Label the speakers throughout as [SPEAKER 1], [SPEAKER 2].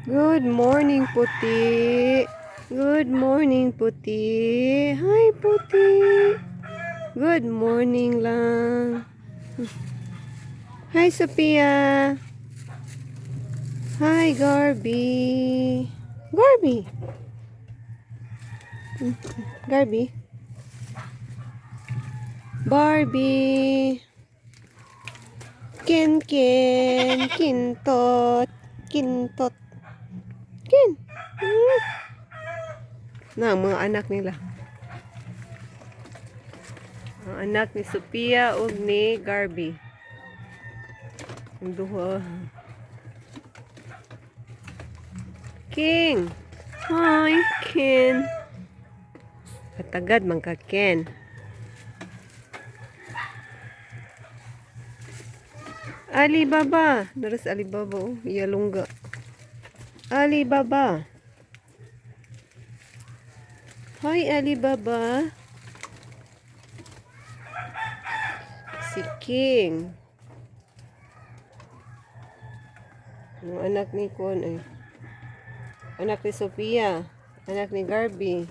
[SPEAKER 1] Good morning, Puti. Good morning, Puti. Hi, Puti. Good morning lang. Hi, Sophia. Hi, Garby. Garby. Garby. Barbie. Ken Ken. Kintot. Kintot. Ken. Na, ang mga anak nila. Ang anak ni Sophia ug ni Garby. Ang duha. King. Hi, Ken. Katagad man ka, Ken. Alibaba. Naras Alibaba, oh. Iyalungga. Alibaba. Hi, Alibaba. Si King. Yung anak ni Kon ay. Anak ni Sophia. Anak ni Garby.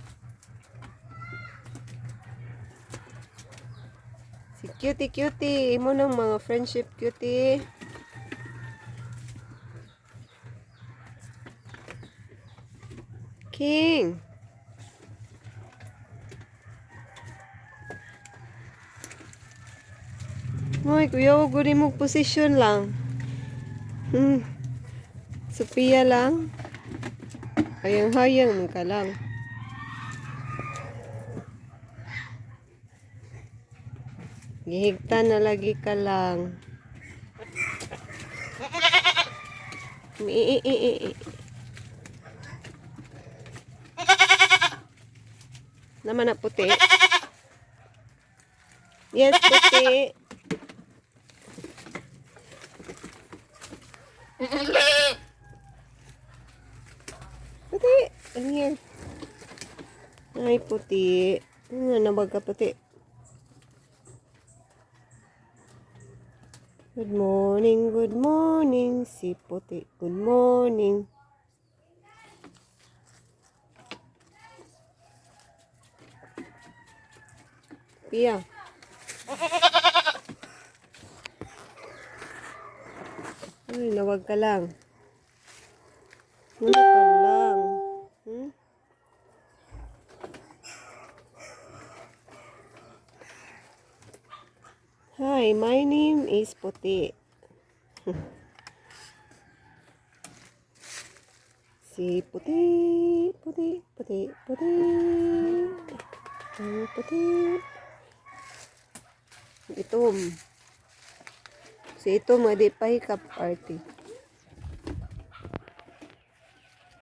[SPEAKER 1] Si Cutie. Imo ng mga friendship, Cutie. King. Ay, kuya, huwag mo posisyon lang. Sophia lang. Hayang-hayang ka lang. Gihigtan na lagi ka lang. Naman na puti. Yes, puti. Puti. Ano yan? Ay, puti. Ano na baga puti? Good morning, si puti. Good morning. Pia. Ay, nawag ka lang. Nawag ka lang. Hi, my name is Puti. Si Puti. Puti. Ang puti. Itom. Si Itom, adi pa hikap party.